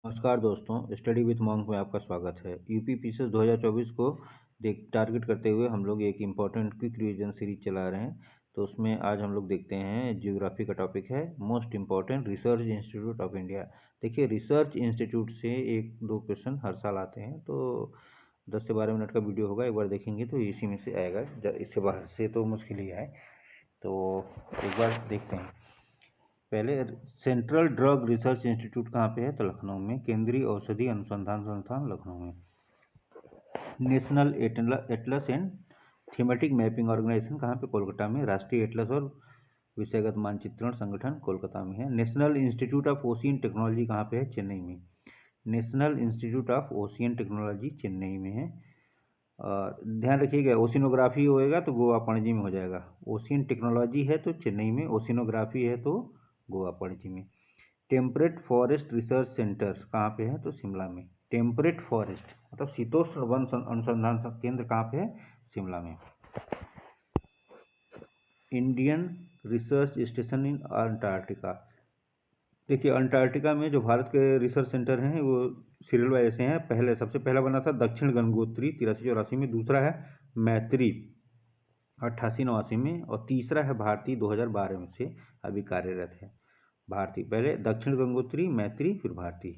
नमस्कार दोस्तों, study with monk में आपका स्वागत है। यूपी पीसीएस 2024 को टारगेट करते हुए हम लोग एक इम्पॉर्टेंट क्विक रिवीजन सीरीज चला रहे हैं। तो उसमें आज हम लोग देखते हैं जियोग्राफी का टॉपिक है most important research institute of India. देखिए, रिसर्च इंस्टीट्यूट से एक दो क्वेश्चन हर साल आते हैं, तो 10 से 12 मिनट का वीडियो होगा, एक बार देखेंगे तो इसी में से आएगा। इससे बाहर से तो मुश्किल ही है, तो एक बार देखते हैं। पहले सेंट्रल ड्रग रिसर्च इंस्टीट्यूट कहाँ पे है? तो लखनऊ में। केंद्रीय औषधि अनुसंधान संस्थान लखनऊ में। National atlas and thematic mapping organization कहाँ पे? कोलकाता में। राष्ट्रीय एटलस और विषयगत मानचित्रण संगठन कोलकाता में है। National institute of ocean technology कहाँ पे है? चेन्नई में। National institute of ocean technology Chennai में है। ध्यान रखिएगा, ओशिनोग्राफी होएगा तो गोवा पणजी में हो जाएगा। ओशियन टेक्नोलॉजी है तो चेन्नई में, ओशिनोग्राफी है तो गोवा पणजी में। टेम्परेट फॉरेस्ट रिसर्च सेंटर कहाँ पे है? तो शिमला में। टेम्परेट फॉरेस्ट मतलब शीतोष्ण वन अनुसंधान केंद्र कहाँ पे है? शिमला में। इंडियन रिसर्च स्टेशन इन अंटार्कटिका। देखिए, अंटार्कटिका में जो भारत के रिसर्च सेंटर हैं वो सीरियल वाइज ऐसे हैं। पहले सबसे पहला बना था दक्षिण गंगोत्री 83-84 में, दूसरा है मैत्री 88-89 में, और तीसरा है भारती 2012 में से अभी कार्यरत है। भारती पहले, दक्षिण गंगोत्री, मैत्री, फिर भारती।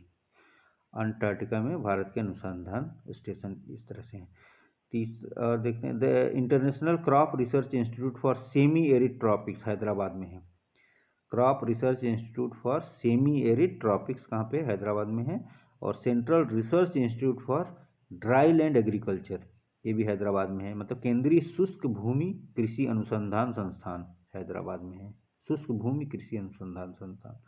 अंटार्कटिका में भारत के अनुसंधान स्टेशन इस तरह से हैं। और देखते हैं, the international crop research institute for semi arid tropics Hyderabad में है। Crop research institute for semi arid tropics कहाँ पे? हैदराबाद में है। और central research institute for dry land agriculture, ये भी हैदराबाद में है। मतलब केंद्रीय शुष्क भूमि कृषि अनुसंधान संस्थान हैदराबाद में है। शुष्क भूमि कृषि अनुसंधान संस्थान।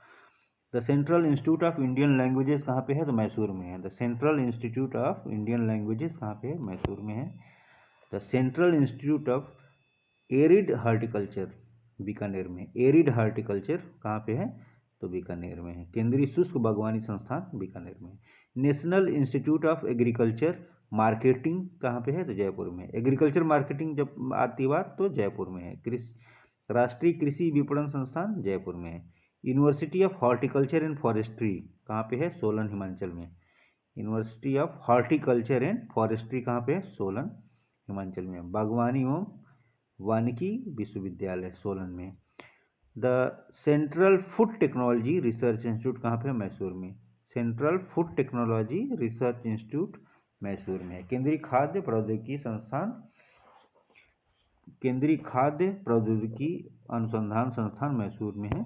The central institute of Indian languages कहाँ पे है? तो मैसूर में है। The central institute of Indian languages कहाँ पे है? मैसूर में है। The central institute of arid horticulture Bikaner में। एरिड हार्टिकल्चर कहाँ पे है? तो बीकानेर में है। केंद्रीय शुष्क बागवानी संस्थान बीकानेर में। National institute of agriculture marketing कहाँ पे है? तो जयपुर में। एग्रीकल्चर मार्केटिंग जब आती बात तो जयपुर में है। राष्ट्रीय कृषि विपणन संस्थान जयपुर में है। University of horticulture and forestry कहाँ पे है? सोलन हिमाचल में। University of horticulture and forestry कहाँ पे है? सोलन हिमाचल में। बागवानी एवं वानिकी विश्वविद्यालय सोलन में। The central food technology research institute कहाँ पे है? मैसूर में। Central food technology research institute Mysore में है। केंद्रीय खाद्य प्रौद्योगिकी संस्थान, केंद्रीय खाद्य प्रौद्योगिकी अनुसंधान संस्थान मैसूर में है।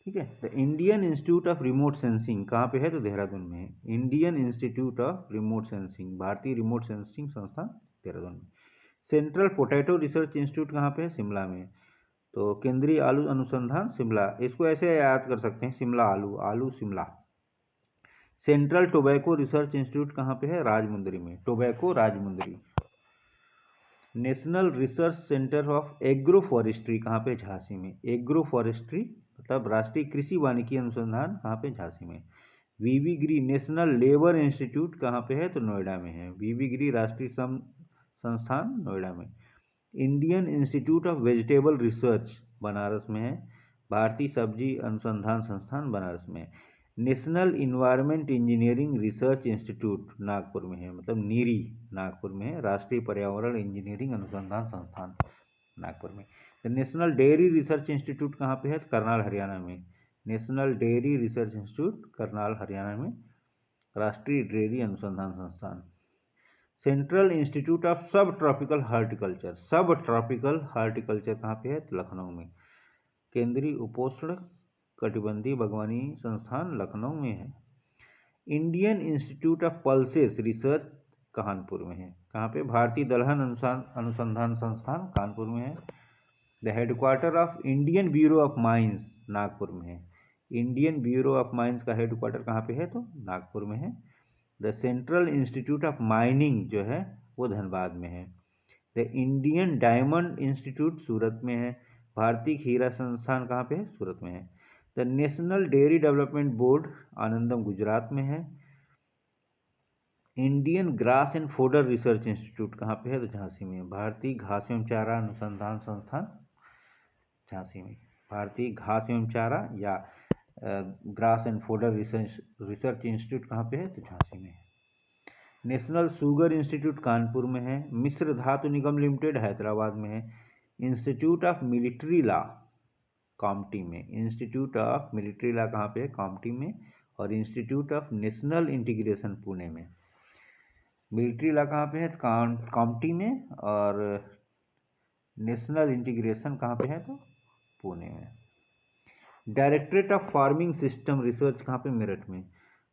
ठीक है। The Indian institute of remote sensing कहाँ पे है? तो देहरादून में है। Indian institute of remote sensing, भारतीय रिमोट सेंसिंग संस्थान देहरादून में। सेंट्रल पोटैटो रिसर्च इंस्टीट्यूट कहाँ पे है? शिमला में। तो केंद्रीय आलू अनुसंधान शिमला, इसको ऐसे याद कर सकते हैं, शिमला आलू, आलू Shimla. Central tobacco research institute कहाँ पे है? राजमुंदरी में। Tobacco Rajahmundry. National research centre of agro forestry कहाँ पे? झांसी में। एग्रो फॉरेस्ट्री मतलब राष्ट्रीय कृषि वानिकी अनुसंधान कहाँ पे? झांसी में। वीवी गिरी नेशनल लेबर इंस्टीट्यूट कहाँ पे है? तो नोएडा में है। वीवी गिरी राष्ट्रीय श्रम संस्थान नोएडा में। Indian institute of vegetable research Banaras में है। भारतीय सब्जी अनुसंधान संस्थान बनारस में है। National environment engineering research institute Nagpur में है, मतलब नीरी नागपुर में है। राष्ट्रीय पर्यावरण इंजीनियरिंग अनुसंधान संस्थान नागपुर में। नेशनल डेयरी रिसर्च इंस्टीट्यूट कहाँ पे है? करनाल हरियाणा में। National dairy research institute Karnal Haryana में। राष्ट्रीय डेयरी अनुसंधान संस्थान। सेंट्रल इंस्टीट्यूट ऑफ सब ट्रॉपिकल हार्टिकल्चर, सब ट्रॉपिकल हार्टिकल्चर कहाँ पे है? तो लखनऊ में। केंद्रीय उपोष्ण कटिबंधीय बागवानी संस्थान लखनऊ में है। Indian institute of pulses research Kanpur में है। कहाँ पे? भारतीय दलहन अनुसंधान संस्थान कानपुर में है। The headquarter of Indian bureau of mines Nagpur में है। इंडियन ब्यूरो ऑफ माइंस का हेडक्वार्टर कहाँ पे है? तो नागपुर में है। The central institute of mining जो है वो धनबाद में है। द इंडियन डायमंड इंस्टीट्यूट सूरत में है। भारतीय हीरा संस्थान कहाँ पे है? सूरत में है। The national dairy development board आनंदम गुजरात में है। Indian grass and fodder research institute कहाँ पे है? तो झांसी में। भारतीय घास एवं चारा अनुसंधान संस्थान झांसी में। भारतीय घास एवं चारा या grass and fodder research institute कहाँ पे है, तो झांसी में है। नेशनल शुगर इंस्टीट्यूट कानपुर में है। मिश्र धातु निगम लिमिटेड हैदराबाद में है। Institute of military law Kamptee में। इंस्टीट्यूट ऑफ मिलिट्री लॉ कहाँ पे है, कामटी में। और institute of national integration Pune में। मिलिट्री लॉ कहाँ पे है, कामटी में। और नेशनल इंटीग्रेशन कहाँ पे है, तो पुणे में। Directorate of farming system research कहाँ पे, मेरठ में।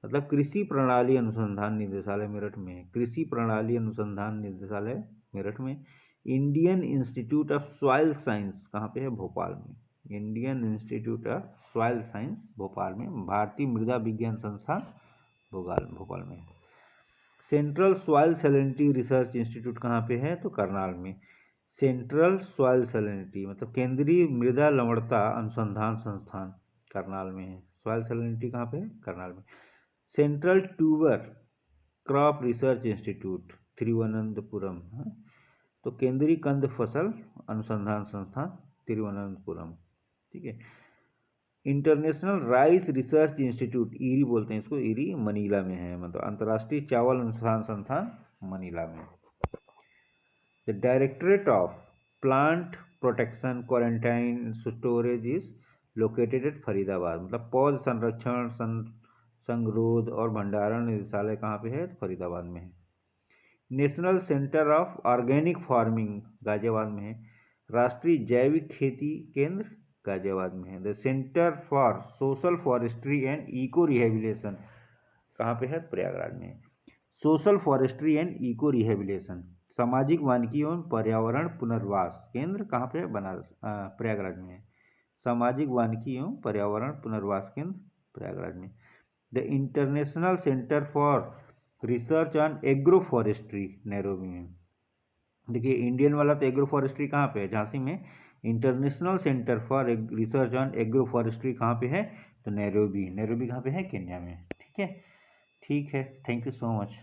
मतलब कृषि प्रणाली अनुसंधान निदेशालय मेरठ में। कृषि प्रणाली अनुसंधान निदेशालय मेरठ में। Indian institute of soil science कहाँ पे है, भोपाल में। Indian institute of soil science Bhopal में। भारतीय मृदा विज्ञान संस्थान भोपाल में। Central soil salinity research institute कहाँ पे है, तो करनाल में। सेंट्रल सॉइल सैलिनिटी मतलब केंद्रीय मृदा लवणता अनुसंधान संस्थान करनाल में है। सॉइल सैलिनिटी कहाँ पे है, करनाल में। Central tuber crop research institute Thiruvananthapuram, तो केंद्रीय कंद फसल अनुसंधान संस्थान तिरुवनंतपुरम, ठीक है। International rice research institute, eerie बोलते हैं इसको, ईरी मनीला में है। मतलब अंतर्राष्ट्रीय चावल अनुसंधान संस्थान मनीला में। The directorate of plant protection quarantine storage is located at Faridabad. मतलब पौध संरक्षण संगरोध और भंडारण निदेशालय कहाँ पे है, फरीदाबाद में है। National centre of organic farming Ghaziabad में है। राष्ट्रीय जैविक खेती केंद्र गाजियाबाद में है। The centre for social forestry and eco rehabilitation कहाँ पे है, प्रयागराज में है। Social forestry and eco rehabilitation सामाजिक वानिकी एवं पर्यावरण पुनर्वास केंद्र कहाँ पे है, बनारस प्रयागराज में है। सामाजिक वानिकी एवं पर्यावरण पुनर्वास केंद्र प्रयागराज में। The international centre for research on agro forestry Nairobi में। देखिए इंडियन वाला तो एग्रो फॉरेस्ट्री कहाँ पे है, झांसी में। International centre for research on agro forestry कहाँ पे है, तो नैरोबी। नैरोबी कहाँ पे है, केन्या में, ठीक है। ठीक है, थैंक यू सो मच।